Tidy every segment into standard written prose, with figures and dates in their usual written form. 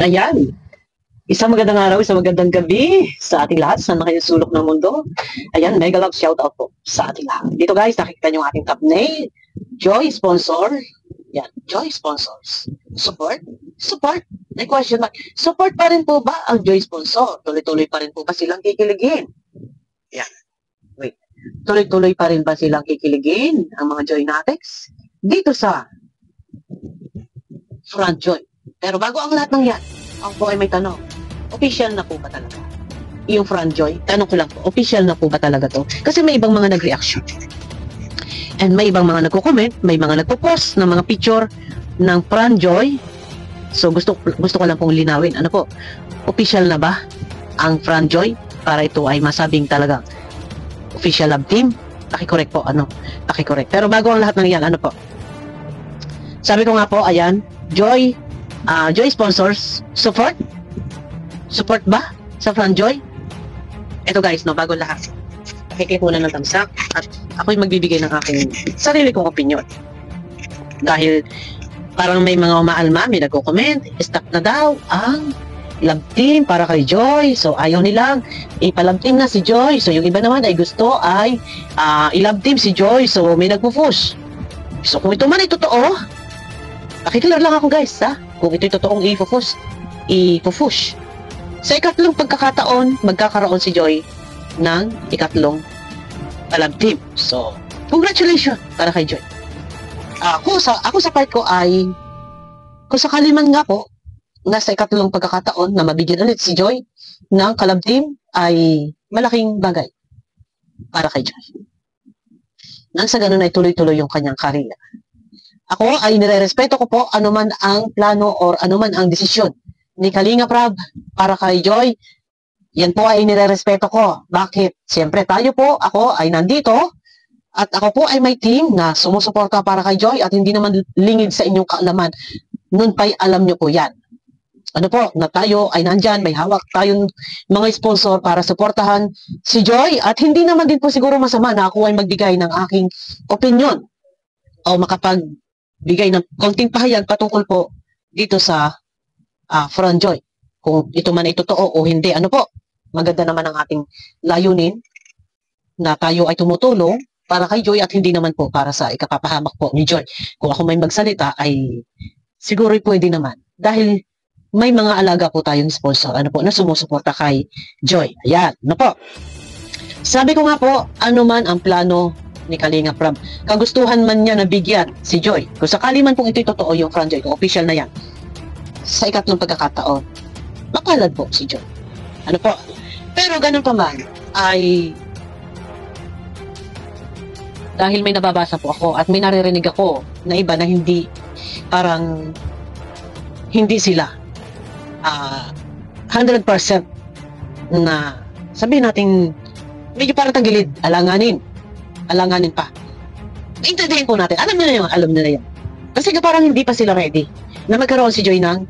Ayan. Isang magandang araw, isang magandang gabi sa ating lahat, sa mga sulok ng mundo. Ayan, mega love shoutout po sa ating lahat. Dito guys, nakikita niyo ang ating thumbnail. Joy sponsor. Yan, Joy sponsors. Support? Support? May question mark. Support pa rin po ba ang Joy sponsor? Tuloy-tuloy pa rin po ba silang kikiligin? Yan. Wait. Tuloy-tuloy pa rin ba silang kikiligin ang mga Joy Natics? Dito sa Front Joy. Pero bago ang lahat ng yan, ako po ay may tanong. Official na po ba talaga? Yung Front Joy, tanong ko lang po, official na po ba talaga to? Kasi may ibang mga nag-reaction. And may ibang mga nagko-comment, may mga nagpo-post ng mga picture ng Front Joy. So gusto ko lang pong linawin. Ano po? Official na ba ang Front Joy para ito ay masabing talaga official love team? Paki-correct po, ano? Paki-correct. Pero bago ang lahat ng yan, ano po? Sabi ko nga po, ayan, Joy sponsors, support ba sa Front Joy? Ito guys, no, bago lahat, pakiklik muna ng thumbs up at ako'y magbibigay ng aking sarili kong opinion. Dahil parang may mga umaalma, may nagko-comment, stop na daw ang love team para kay Joy. So ayaw nilang ipalove team na si Joy. So yung iba naman ay gusto ay i-love team si Joy. So may nagpo-push. So kung ito man ay totoo, pakiclear lang ako guys, ha? Kung ito'y totoong i-push. Sa ikatlong pagkakataon, magkakaroon si Joy ng ikatlong love team. So, congratulations para kay Joy. Ako sa part ko ay, kung sakali man nga po, nasa ikatlong pagkakataon na mabigyan ulit si Joy ng kalab team, ay malaking bagay para kay Joy. Nang sa ganun ay tuloy-tuloy yung kanyang karya. Ako ay nire-respeto ko po anuman ang plano or anuman ang desisyon ni Kalinga Prab para kay Joy. Yan po ay nire-respeto ko. Bakit? Siyempre tayo po, ako ay nandito at ako po ay may team na sumusuporta para kay Joy at hindi naman lingid sa inyong kaalaman. Noon pa'y alam nyo po yan. Ano po, na tayo ay nandyan, may hawak tayong mga sponsor para suportahan si Joy at hindi naman din po siguro masama na ako ay magbigay ng aking opinion o makapagbigay ng konting pahayag patungkol po dito sa Front Joy. Kung ito man ay totoo o hindi, ano po, maganda naman ang ating layunin na tayo ay tumutulong para kay Joy at hindi naman po para sa ikapapahamak po ni Joy. Kung ako may magsalita ay siguro pwede naman. Dahil may mga alaga po tayong sponsor, ano po, na sumusuporta kay Joy. Ayan, ano po. Sabi ko nga po, ano man ang plano ni Kalinga Prab, kagustuhan man niya na bigyan si Joy. Kung sakali man pong ito'y totoo yung Front Joy, kung official na yan, sa ikatlong pagkakataon, mapalad po si Joy. Ano po? Pero ganun pa man, ay dahil may nababasa po ako at may naririnig ako na iba na hindi, parang hindi sila 100% na sabihin natin medyo parang tagilid, alanganin pa. Intindihin po natin, alam nila yan. Kasi parang hindi pa sila ready na magkaroon si Joy ng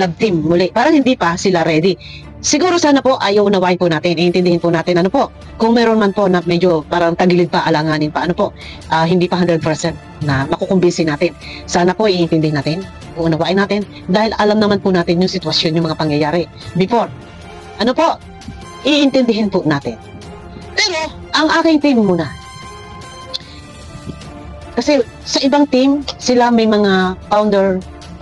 love team muli. Parang hindi pa sila ready. Siguro sana po ayaw unawain po natin, iintindihin po natin, ano po, kung meron man po na medyo parang tagilid pa, alanganin pa, ano po, hindi pa 100% na makukumbinsi natin. Sana po iintindihin natin, unawain natin, dahil alam naman po natin yung sitwasyon, yung mga pangyayari before. Ano po, iintindihin po natin. Pero, ang aking team muna. Kasi sa ibang team, sila may mga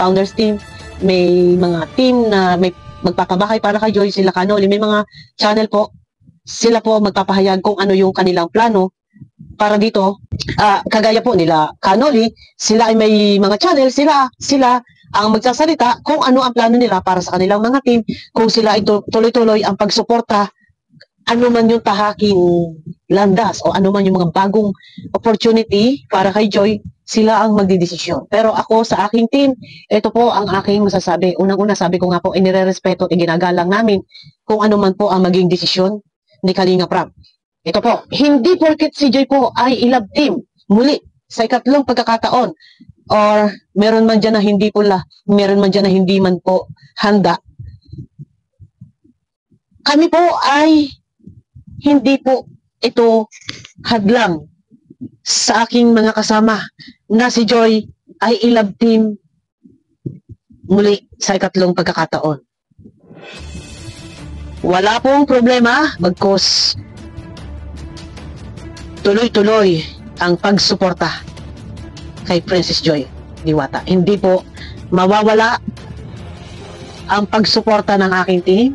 founders team, may mga team na may magpapabahay para kay Joy, sila Kanoli, may mga channel po, sila po magpapahayag kung ano yung kanilang plano para dito. Kagaya po nila Kanoli, sila ay may mga channel, sila ang magsasalita kung ano ang plano nila para sa kanilang mga team, kung sila ay tuloy-tuloy ang pagsuporta, ano man yung tahaking landas o ano man yung mga bagong opportunity para kay Joy, sila ang magdidesisyon. Pero ako sa aking team, ito po ang aking masasabi. Unang-una, sabi ko nga po, inire-respeto at ginagalang namin kung ano man po ang maging desisyon ni Kalinga Prab. Ito po, hindi porket si Joy po ay i-love team muli sa ikatlong pagkakataon or meron man dyan na hindi man po handa. Kami po ay hindi po ito hadlang sa aking mga kasama na si Joy ay i-love team muli sa ikatlong pagkakataon. Wala pong problema, bagkus tuloy-tuloy ang pagsuporta kay Princess Joy Diwata. Hindi po mawawala ang pagsuporta ng aking team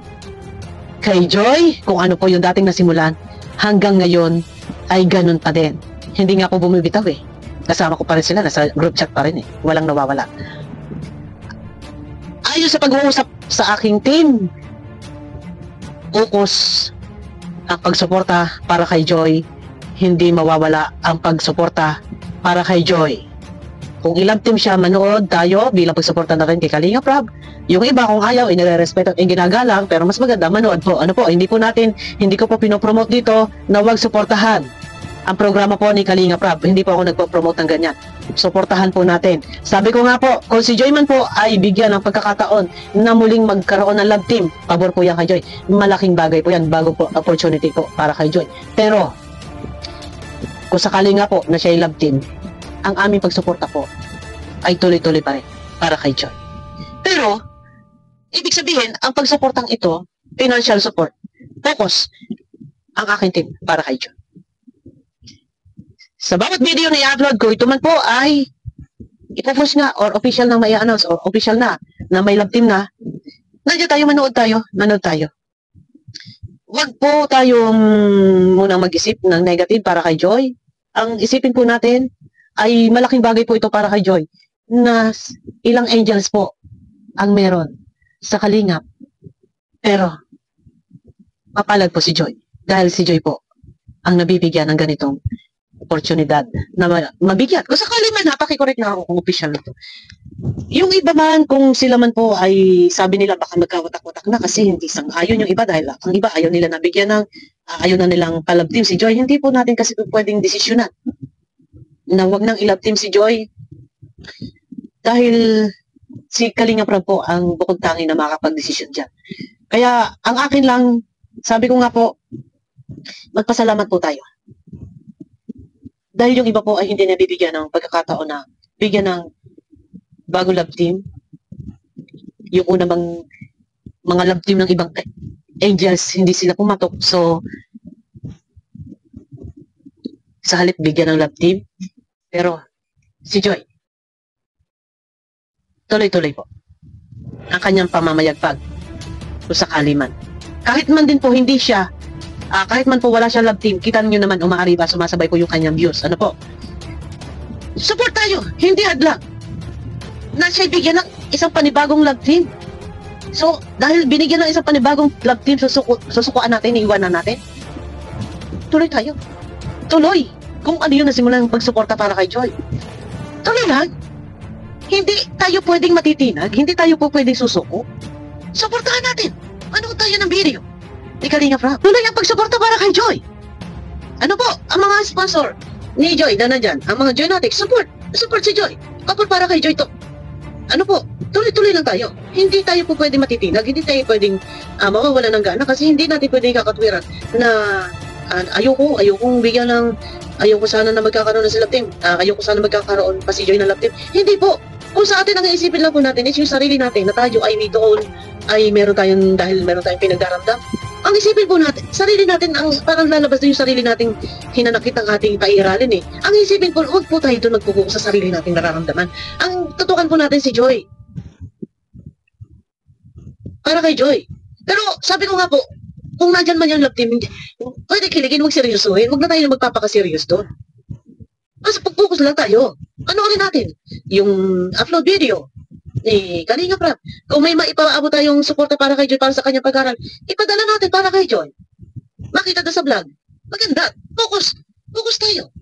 kay Joy, kung ano po yung dating nasimulan, hanggang ngayon ay ganun pa din. Hindi nga po bumibitaw eh. Kasama ko pa rin sila, nasa group chat pa rin eh. Walang nawawala. Ayon sa pag-uusap sa aking team, ukos ang pagsuporta para kay Joy, hindi mawawala ang pagsuporta para kay Joy. Kung ilang team siya, manood tayo bilang pagsuporta na rin kay Kalinga Prab. Yung iba kung ayaw, inire-respeto, ginagalang, pero mas maganda manood po. Ano po, hindi ko po pinopromote dito na wag suportahan ang programa po ni Kalinga Prab. Hindi po ako nagpo-promote ng ganyan. Suportahan po natin. Sabi ko nga po, kung si Joy man po ay bigyan ng pagkakataon na muling magkaroon ng love team, pabor po yan kay Joy. Malaking bagay po yan, bago po opportunity po para kay Joy. Pero, kung sakali nga po na siya ay love team, ang aming pagsuporta po ay tuloy-tuloy pa rin para kay Joy. Pero, ibig sabihin, ang pagsuportang ito, financial support, focus ang aking team para kay Joy. Sa bawat video na i-upload ko, ito man po ay ipo-post nga or official na may announce or official na may love team na, nandiyan tayo, manood tayo. Huwag po tayong munang mag-isip ng negative para kay Joy. Ang isipin po natin ay malaking bagay po ito para kay Joy na ilang angels po ang meron sa Kalingap. Pero, mapalad po si Joy dahil si Joy po ang nabibigyan ng ganitong oportunidad na mabigyan. Kung sakali man, napakikorek na ako kung official na to. Yung iba man, kung sila man po ay sabi nila baka magkawatak-watak na kasi hindi sang-ayon yung iba dahil ang iba ayaw nila nabigyan ng ayaw na nilang palab team si Joy. Hindi po natin kasi pwedeng desisyonan na wag nang ilab team si Joy dahil si Kalinga Prab po ang bukod tangi na makakapag-desisyon dyan. Kaya ang akin lang, sabi ko nga po, magpasalamat po tayo. Dahil yung iba po ay hindi nabibigyan ng pagkakataon na bigyan ng bagong love team. Yung una bang mga love team ng ibang angels, hindi sila pumatok. So, sa halip bigyan ng love team. Pero, si Joy, tuloy-tuloy po ang kanyang pamamayagpag kung sakali man. Kahit man din po hindi siya kahit man po wala siya love team, kita nyo naman umaari ba sumasabay po yung kanyang views. Ano po? Support tayo, hindi hadlang na siya bigyan ng isang panibagong love team. So, dahil binigyan ng isang panibagong love team, susukuan natin, iiwanan natin. Tuloy tayo. Tuloy. Kung ano yun nasimulan ng pagsuporta para kay Joy. Tuloy lang. Hindi tayo pwedeng matitinag, hindi tayo po pwedeng susuko. Suportahan natin. Manood tayo ng video ni Kalinga Prab. Tuloy ang pagsuporta para kay Joy. Ano po, ang mga sponsor ni Joy na nandyan, ang mga Joynatics, support si Joy. Kapag para kay Joy to. Ano po, tuloy-tuloy lang tayo. Hindi tayo po pwedeng matitinag, hindi tayo pwedeng mawawala ng gana kasi hindi natin pwedeng kakatwiran na ayokong bigyan ng, ayoko sana na magkakaroon ng love team. Ayoko sana magkakaroon pa si Joy ng love team. Hindi po. Kung sa atin ang iisipin lang po natin is yung sarili natin na tayo ay doon ay meron tayong pinagdaramdam. Ang isipin po natin, sarili natin, ang parang lalabas na yung sarili nating hinanakit ng ating pairalin eh. Ang isipin po, huwag po tayo doon nagpupuko sa sarili nating nararamdaman. Ang tutukan po natin si Joy. Para kay Joy. Pero sabi ko nga po, kung nandyan man yung love team, pwede kiligin, huwag seryosohin. Huwag na tayo magpapakaseryos doon. Mas pag-focus lang tayo. Panoorin natin yung upload video ni Kalinga Prab. Kung may maipaabot tayong suporta para kay Joy para sa kanyang pag-aral, ipadala natin para kay Joy. Makita na sa vlog. Maganda. Focus tayo.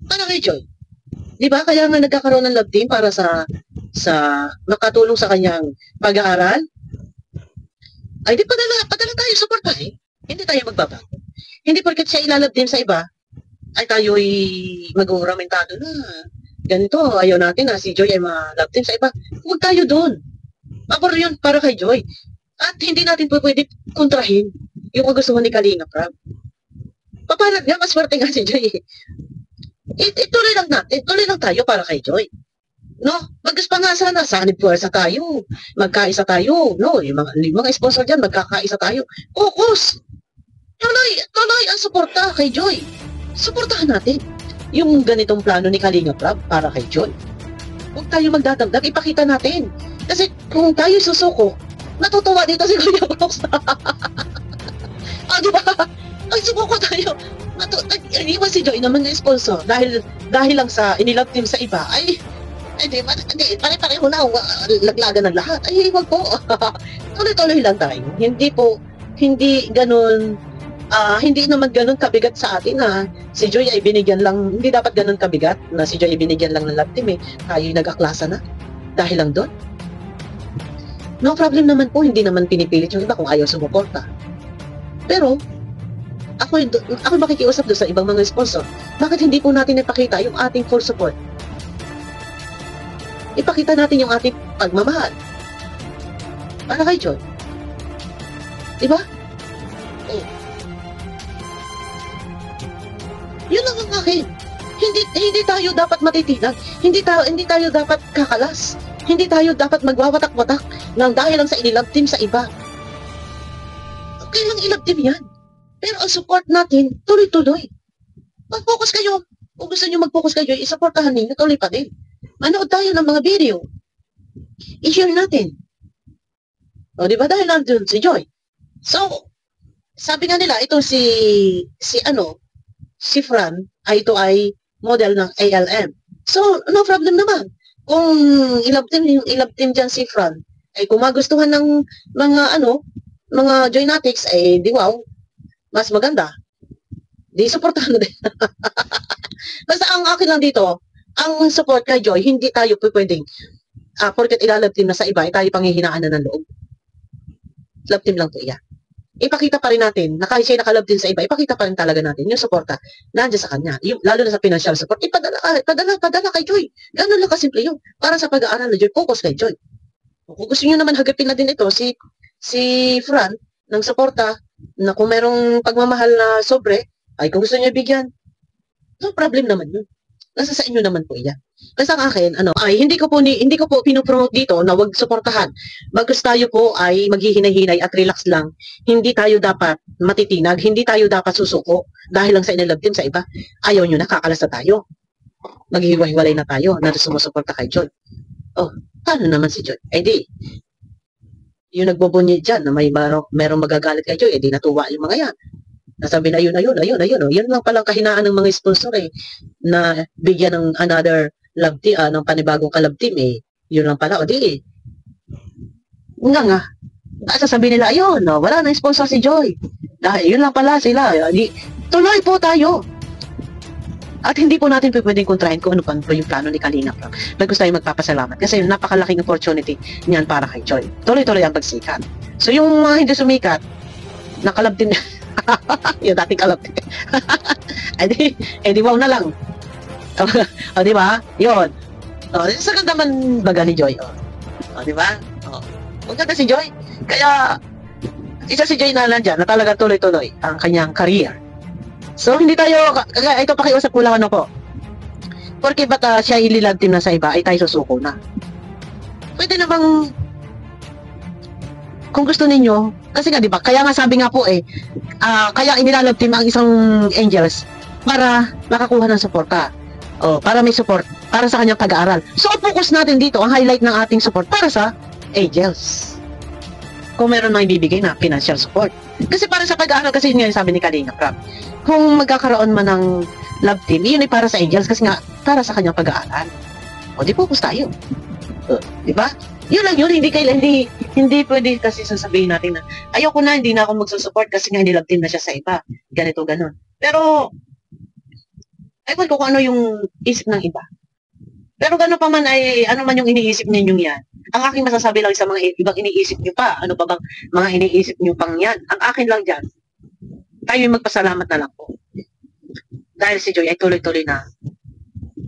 Para kay Joy. Diba? Kaya nga nagkakaroon ng love team para sa makatulong sa kanyang pag-aaral. Ay di padala tayo suporta eh. Hindi tayo magbabago. Hindi porket siya ilalove team sa iba, ay tayo'y mag-uramentado na ganito, ayaw natin na si Joy ay ma-love team sa iba. Huwag tayo doon. Pabor yun para kay Joy. At hindi natin po pwede kontrahin yung kagustuhan ni Kalinga Prab. Papalag nga, maswerte nga si Joy. Ituloy lang natin. Tuloy lang tayo para kay Joy. No? Bagas pa nga sana, sanib puwersa tayo. Magkaisa tayo. No? Yung mga sponsor dyan, magkakaisa tayo. Focus! Tuloy, tuloy ang suporta kay Joy. Suportahan natin yung ganitong plano ni Kalinga Prab para kay Joy. Huwag tayo magdadagdag, ipakita natin. Kasi kung tayo susuko, natutuwa dito si Kuya Brooks. Di ba? Ay, subuko tayo. Iwan si Joy naman ng sponsor dahil lang sa inilove team sa iba. Hindi, pare-pareho na, laglagan ng lahat. Ay, wag po. Tuloy-tuloy lang tayo. Hindi ganun, hindi naman ganun kabigat sa atin na si Joy ay binigyan lang, hindi dapat ganun kabigat na si Joy ay binigyan lang ng love team eh. Tayo'y nag-aklasa na. Dahil lang doon. No problem naman po, hindi naman pinipilit yung iba kung ayaw sumuporta. Pero, ako makikiusap doon sa ibang mga sponsor. Bakit hindi po natin ipakita yung ating full support? Ipakita natin yung ating pagmamahal. Para kay Joy. Diba? Oh. Yun lang ang akin. Hindi tayo dapat matitinag. Hindi tayo dapat kakalas. Hindi tayo dapat magwawatak-watak nang dahil lang sa inilove team sa iba. Okay lang ilove team yan. Pero ang support natin, tuloy-tuloy. Mag-focus kayo. Kung gusto nyo mag-focus kayo, isupportahan ninyo, tuloy pa din. Manood tayo ng mga video. I-share natin. O, di ba? Dahil nandun si Joy. So, sabi nga nila, ito si Fran, ito ay model ng ALM. So, no problem naman. Kung ilove team dyan si Fran, ay kung magustuhan ng mga Joynatics, ay di wow, mas maganda. Di supportahan din. Basta ang akin lang dito, ang support kay Joy, hindi tayo pwedeng, porket ilalove team na sa iba, ay tayo panghihinaan na ng loob. Love team lang po iyan. Ipakita pa rin natin, na kahit siya nakalove din sa iba, ipakita pa rin talaga natin yung suporta nandiyan sa kanya. Lalo na sa financial support, padala kay Joy. Ganun lang kasimple yun. Para sa pag-aaral na Joy, focus kay Joy. Kung gusto nyo naman hagapin na din ito, si Fran, ng suporta, na kung merong pagmamahal na sobre, ay kung gusto nyo bigyan, no problem naman yun. Nasa sa inyo naman po iyan. Kasi ang akin, hindi ko po pinopromote dito na wag suportahan. Bagus tayo po ay maghihinay-hinay at relax lang. Hindi tayo dapat matitinag, hindi tayo dapat susuko dahil lang sa inilove team sa iba. Ayaw nyo na, kakalas na tayo. Maghihiwa-hiwalay na tayo na sumusuporta kay Joy. Oh, paano naman si Joy? Eh di, yung nagbubunyi dyan na merong magagalit kay Joy, eh di natuwa yung mga yan. Nasabi na yun. Yun lang palang kahinaan ng mga sponsor eh, na bigyan ng another love team, ng panibagong ka-love team eh. Yun lang pala, o di. Nga. Sasabihin nila, ayun, no, wala na sponsor si Joy. Dahil yun lang pala sila. Tuloy po tayo. At hindi po natin pwedeng kontrahin kung ano pa yung plano ni Kalinga Prab. Gusto tayo magpapasalamat kasi napakalaking opportunity niyan para kay Joy. Tuloy-tuloy ang pagsikat. So yung mga hindi sumikat, nakalab din yung dating kalab din. Di wow na lang. O, di ba? Yun. Sa ganda man baga ni Joy. O, di ba? Maganda si Joy. Kaya, isa si Joy na nandyan na talaga tuloy-tuloy ang kanyang career. So, hindi tayo, ito pakiusap ko lang po. Porque ba't siya ililove team na sa iba, ay tayo susuko na. Pwede namang, kung gusto ninyo, kasi nga, di ba, kaya nga sabi nga po kaya inilalove team ang isang Angels para makakuha ng suporta. Para may support, para sa kanyang pag-aaral. So, focus natin dito, ang highlight ng ating support para sa Angels. Kung meron mang ibibigay na financial support. Kasi para sa pag-aaral, kasi yun nga yung sabi ni Kalinga Prab. Kung magkakaroon man ng love team, yun ay para sa Angels kasi nga para sa kanyang pag-aaral. O di focus tayo. Di ba? Yun lang yun, hindi pwede kasi sasabihin natin na ayoko na, hindi na ako magsusupport kasi nga hindi love team na siya sa iba. Ganito, ganon. Pero, ewan ko kung ano yung isip ng iba. Pero gano'n pa man ay, ano man yung iniisip ninyong yan. Ang aking masasabi lang sa mga ibang iniisip nyo pa, ano pa bang mga iniisip nyo pang yan. Ang akin lang dyan, tayo yung magpasalamat na lang po. Dahil si Joy ay tuloy-tuloy na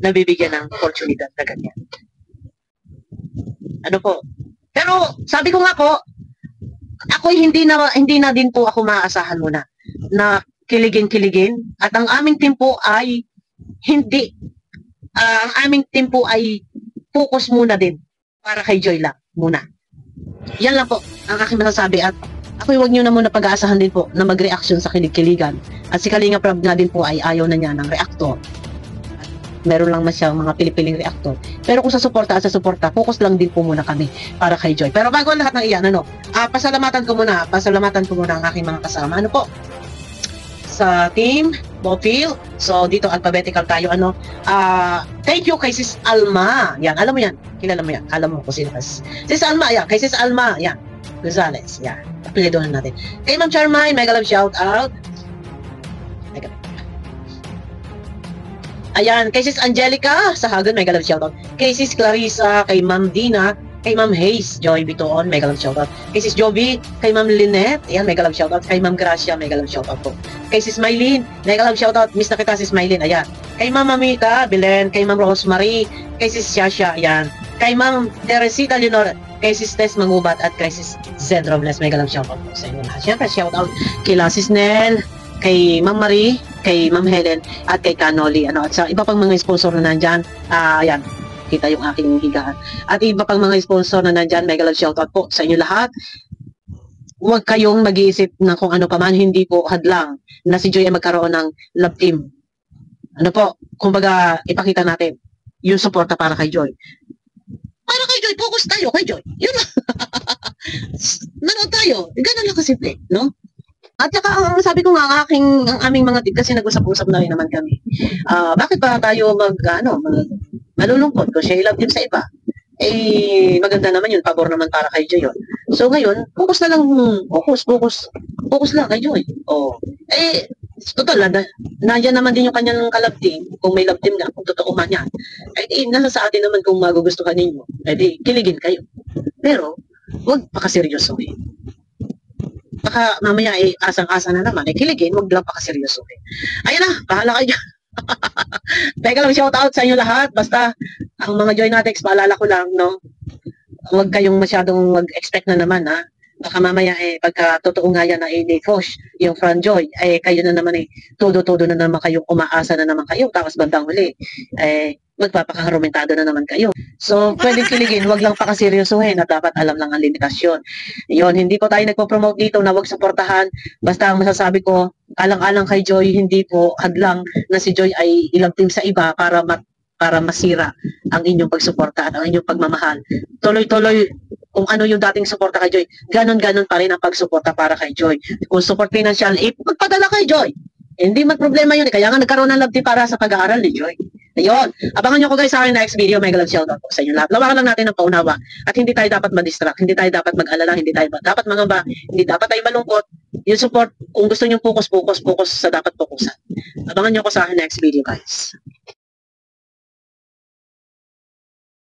nabibigyan ng oportunidad na ganyan. Ano po? Pero sabi ko nga po, ako hindi na din po ako maaasahan muna na kiligin-kiligin at ang aming team po ay hindi ang aming team po ay focus muna din para kay Joy lang muna. Yan lang po ang aking masasabi at ako huwag nyo na muna pag-aasahan din po na mag-reaction sa kilig-kiligan. At si Kalinga Prab nga din po ay ayaw na niya ng reactor. Meron lang siyang mga pilipiling reactor. Pero kung sa suporta, focus lang din po muna kami para kay Joy. Pero bago ang lahat ng iyan, pasalamatan ko muna ang aking mga kasama. Ano po? Sa team, Bofil. So, dito alphabetical tayo, thank you kay Sis Alma. Yan, alam mo yan. Kilala mo yan. Alam mo kung sino. Sis Alma, yan. Kay Sis Alma, yan. Gonzales, yan. Apelidohan natin. Kay Ma'am Charmay, mega love shout out. Ayan, kay Sis Angelica, sa Hagon, mega love shout out. Kay Sis Clarissa, kay Ma'am Dina, kay Ma'am Hayes, Joy Bitoon, mega love shout out. Kay Sis Jovi, kay Ma'am Lynette, ayan, mega love shout out. Kay Ma'am Gracia, mega love shout out po. Kay Sis Mylene, mega love shout out. Miss na kita, Sis Mylene, ayan. Kay Ma'am Mamita, Belen, kay Ma'am Rosemary, kay Sis Shasha, ayan. Kay Ma'am Teresita Leonor, kay Sis Tess Mangubat, at kay Sis Zed Robles, mega love shout out po sa inyo lahat. Siyempre, shout out kay Sis Nel, kay Ma'am Marie, kay Ma'am Helen, at kay Canoli, at sa iba pang mga sponsor na nandyan, ayan, kita yung aking higaan. At iba pang mga sponsor na nandyan, mega love shout out po sa inyo lahat. Huwag kayong mag-iisip na kung ano pa man, hindi po hadlang na si Joy ay magkaroon ng love team. Ano po, kumbaga, ipakita natin yung suporta para kay Joy. Para kay Joy, focus tayo kay Joy. Yun lang. Nanood tayo. Ganun lang kasimple, no? At saka, ang sabi ko nga, ang aming mga tip, kasi nag-usap-usap na rin naman kami. Bakit ba tayo malulungkot kung siya love team sa iba? Maganda naman yun, pabor naman para kay Joy yun. So ngayon, focus na lang, focus lang kay Joy. Total, nandiyan naman din yung kanyang ka-love team, kung may love team nga, kung totoo man yan. Nasa sa atin naman kung magugustuhan ninyo, kiligin kayo. Pero, huwag pakaseryosohin. Baka mamaya asang-asa na naman, kiligin, huwag lang pakaseryosohin. Ayun na, bahala kayo dyan. Teka lang, shout out sa inyo lahat. Basta, ang mga Joy Natex, paalala ko lang, no? Huwag kayong masyadong mag-expect na naman, ha? Baka mamaya, pagka totoo nga yan na i-push yung Fran Joy, kayo na naman, todo-todo na naman kayong umaasa na naman kayo, tapos bandang huli, magpapakarumentado na naman kayo. So, pwedeng kiligin, wag lang pakaseryosohin at dapat alam lang ang limitasyon. Yun, hindi po tayo nagpo-promote dito na wag suportahan. Basta ang masasabi ko, alang-alang kay Joy, hindi po hadlang na si Joy ay ilang team sa iba para masira ang inyong pagsuporta at ang inyong pagmamahal. Tuloy-tuloy, kung ano yung dating suporta kay Joy, ganon-ganon pa rin ang pagsuporta para kay Joy. Kung support financial, magpadala kay Joy. Hindi magproblema yun. Kaya nga nagkaroon ng love team para sa pag-aaral ni Joy. Ayun. Abangan nyo ko guys sa aking next video. Mega love shoutout po sa inyo lahat. Lawakan lang natin ng paunawa. At hindi tayo dapat ma-distract. Hindi tayo dapat mag-alala. Hindi tayo dapat mangamba. Hindi dapat tayo malungkot. Yung support, kung gusto nyo focus sa dapat fokusan. Abangan nyo ko sa aking next video guys.